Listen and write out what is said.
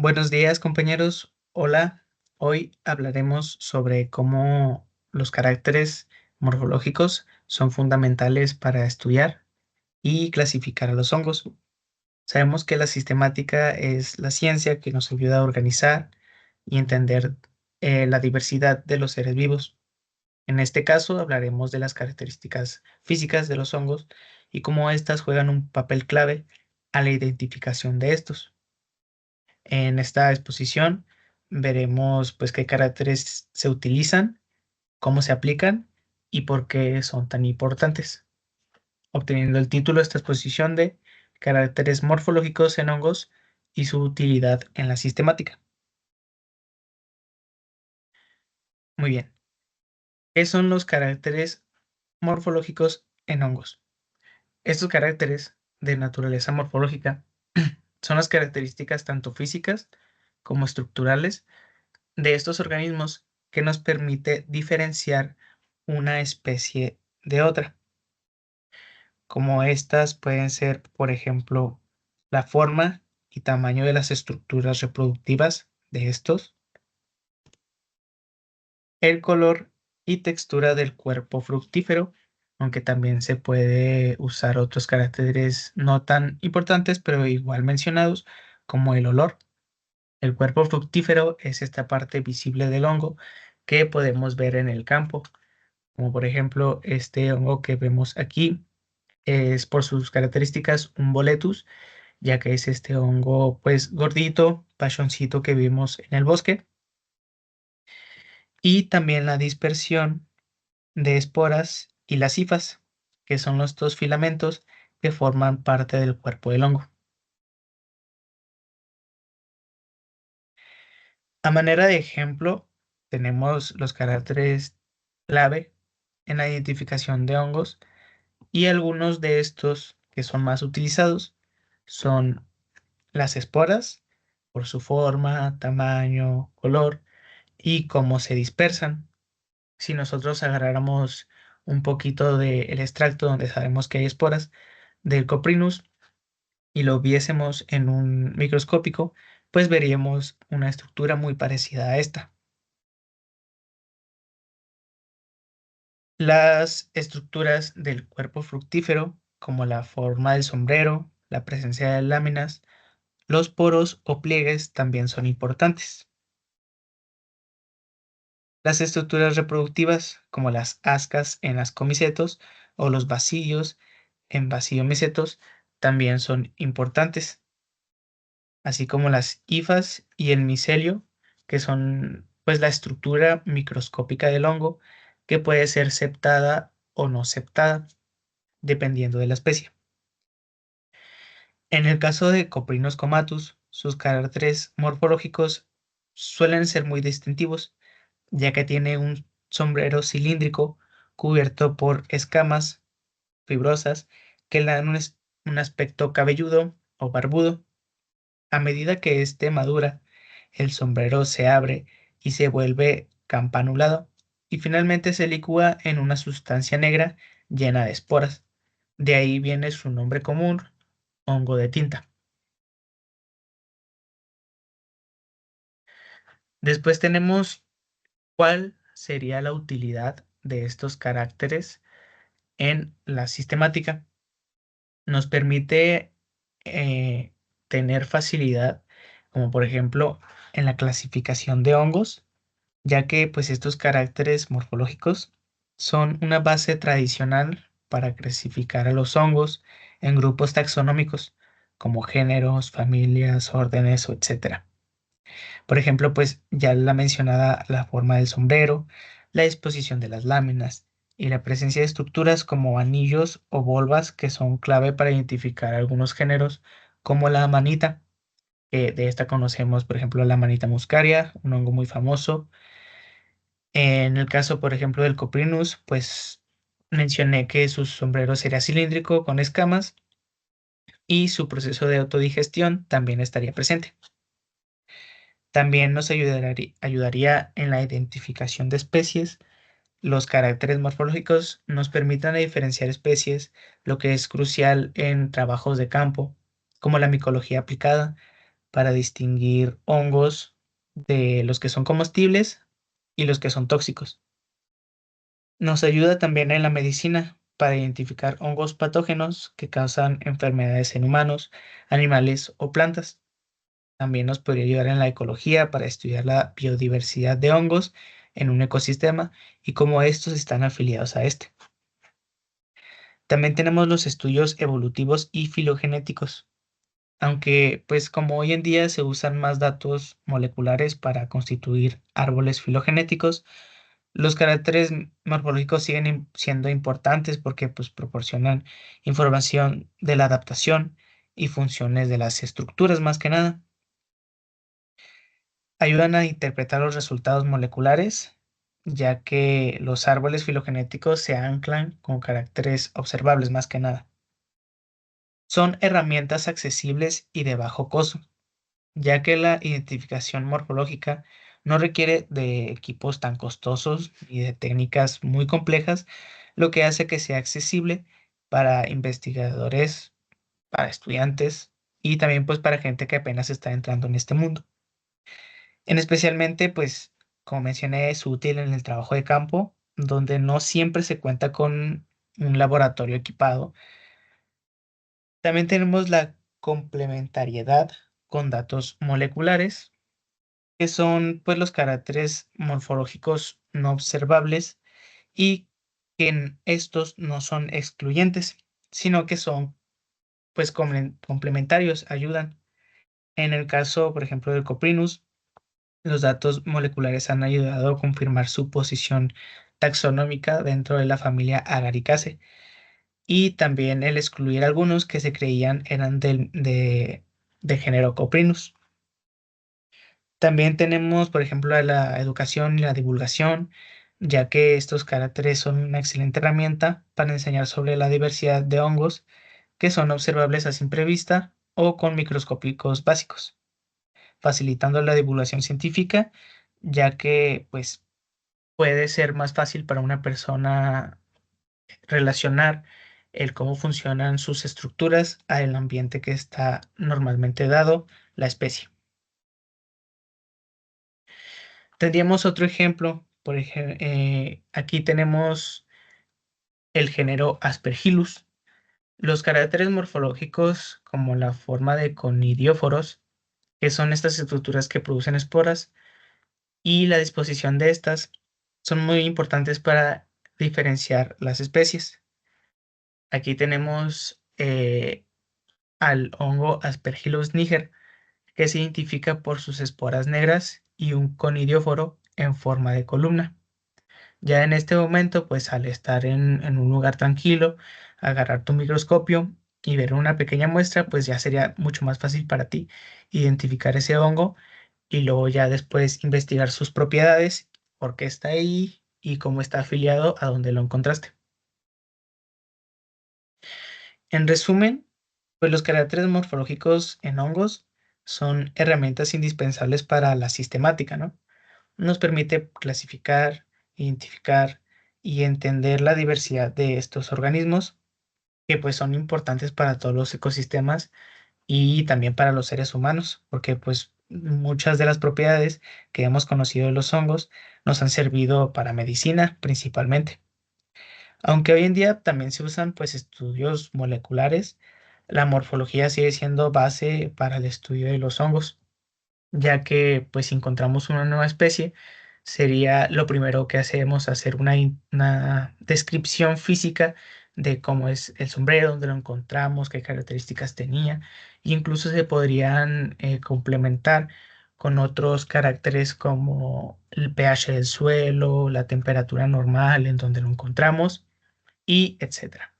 Buenos días, compañeros. Hola. Hoy hablaremos sobre cómo los caracteres morfológicos son fundamentales para estudiar y clasificar a los hongos. Sabemos que la sistemática es la ciencia que nos ayuda a organizar y entender la diversidad de los seres vivos. En este caso hablaremos de las características físicas de los hongos y cómo éstas juegan un papel clave a la identificación de estos. En esta exposición veremos pues qué caracteres se utilizan, cómo se aplican y por qué son tan importantes, obteniendo el título de esta exposición de Caracteres morfológicos en hongos y su utilidad en la sistemática. Muy bien. ¿Qué son los caracteres morfológicos en hongos? Estos caracteres de naturaleza morfológica son las características tanto físicas como estructurales de estos organismos que nos permite diferenciar una especie de otra, como estas pueden ser, por ejemplo, la forma y tamaño de las estructuras reproductivas de estos, el color y textura del cuerpo fructífero, aunque también se puede usar otros caracteres no tan importantes, pero igual mencionados, como el olor. El cuerpo fructífero es esta parte visible del hongo que podemos ver en el campo, como por ejemplo este hongo que vemos aquí es por sus características un boletus, ya que es este hongo pues gordito, pachoncito que vimos en el bosque, y también la dispersión de esporas y las hifas, que son los dos filamentos que forman parte del cuerpo del hongo. A manera de ejemplo, tenemos los caracteres clave en la identificación de hongos y algunos de estos que son más utilizados son las esporas, por su forma, tamaño, color y cómo se dispersan. Si nosotros agarráramos un poquito del extracto donde sabemos que hay esporas del Coprinus y lo viésemos en un microscópico, pues veríamos una estructura muy parecida a esta. Las estructuras del cuerpo fructífero, como la forma del sombrero, la presencia de láminas, los poros o pliegues también son importantes. Las estructuras reproductivas, como las ascas en las comicetos o los vacíos en vaciomicetos, también son importantes, así como las hifas y el micelio, que son pues la estructura microscópica del hongo, que puede ser septada o no septada, dependiendo de la especie. En el caso de Coprinus comatus, sus caracteres morfológicos suelen ser muy distintivos, ya que tiene un sombrero cilíndrico cubierto por escamas fibrosas que le dan un aspecto cabelludo o barbudo. A medida que éste madura, el sombrero se abre y se vuelve campanulado y finalmente se licúa en una sustancia negra llena de esporas. De ahí viene su nombre común, hongo de tinta. Después tenemos cuál sería la utilidad de estos caracteres en la sistemática. Nos permite eh, tener facilidad, como por ejemplo en la clasificación de hongos, ya que pues estos caracteres morfológicos son una base tradicional para clasificar a los hongos en grupos taxonómicos, como géneros, familias, órdenes, o etcétera. Por ejemplo, pues ya la mencionada la forma del sombrero, la disposición de las láminas y la presencia de estructuras como anillos o volvas que son clave para identificar algunos géneros como la manita. De esta conocemos, por ejemplo, la manita muscaria, un hongo muy famoso. En el caso, por ejemplo, del Coprinus, pues mencioné que su sombrero sería cilíndrico con escamas y su proceso de autodigestión también estaría presente. También nos ayudaría en la identificación de especies. Los caracteres morfológicos nos permiten diferenciar especies, lo que es crucial en trabajos de campo, como la micología aplicada, para distinguir hongos de los que son comestibles y los que son tóxicos. Nos ayuda también en la medicina para identificar hongos patógenos que causan enfermedades en humanos, animales o plantas. También nos podría ayudar en la ecología para estudiar la biodiversidad de hongos en un ecosistema y cómo estos están afiliados a este. También tenemos los estudios evolutivos y filogenéticos, aunque pues como hoy en día se usan más datos moleculares para constituir árboles filogenéticos, los caracteres morfológicos siguen siendo importantes porque pues proporcionan información de la adaptación y funciones de las estructuras más que nada. Ayudan a interpretar los resultados moleculares, ya que los árboles filogenéticos se anclan con caracteres observables más que nada. Son herramientas accesibles y de bajo costo, ya que la identificación morfológica no requiere de equipos tan costosos ni de técnicas muy complejas, lo que hace que sea accesible para investigadores, para estudiantes y también pues para gente que apenas está entrando en este mundo. En especialmente, pues, como mencioné, es útil en el trabajo de campo, donde no siempre se cuenta con un laboratorio equipado. También tenemos la complementariedad con datos moleculares, que son pues los caracteres morfológicos no observables y que estos no son excluyentes, sino que son pues complementarios, ayudan. En el caso, por ejemplo, del Coprinus, los datos moleculares han ayudado a confirmar su posición taxonómica dentro de la familia Agaricaceae y también el excluir algunos que se creían eran de género Coprinus. También tenemos, por ejemplo, la educación y la divulgación, ya que estos caracteres son una excelente herramienta para enseñar sobre la diversidad de hongos que son observables a simple vista o con microscópicos básicos, facilitando la divulgación científica, ya que pues puede ser más fácil para una persona relacionar el cómo funcionan sus estructuras al ambiente que está normalmente dado la especie. Tendríamos otro ejemplo, por ejemplo, aquí tenemos el género Aspergillus. Los caracteres morfológicos, como la forma de conidióforos, que son estas estructuras que producen esporas, y la disposición de estas, son muy importantes para diferenciar las especies. Aquí tenemos al hongo Aspergillus niger, que se identifica por sus esporas negras y un conidióforo en forma de columna. Ya en este momento, pues al estar en un lugar tranquilo, agarrar tu microscopio y ver una pequeña muestra, pues ya sería mucho más fácil para ti identificar ese hongo y luego ya después investigar sus propiedades, por qué está ahí y cómo está afiliado a donde lo encontraste. En resumen, pues los caracteres morfológicos en hongos son herramientas indispensables para la sistemática, ¿no? Nos permite clasificar, identificar y entender la diversidad de estos organismos que pues son importantes para todos los ecosistemas y también para los seres humanos, porque pues muchas de las propiedades que hemos conocido de los hongos nos han servido para medicina principalmente. Aunque hoy en día también se usan pues estudios moleculares, la morfología sigue siendo base para el estudio de los hongos, ya que pues si encontramos una nueva especie, sería lo primero que hacemos hacer una descripción física de cómo es el sombrero, dónde lo encontramos, qué características tenía, e incluso se podrían complementar con otros caracteres como el pH del suelo, la temperatura normal en donde lo encontramos y etcétera.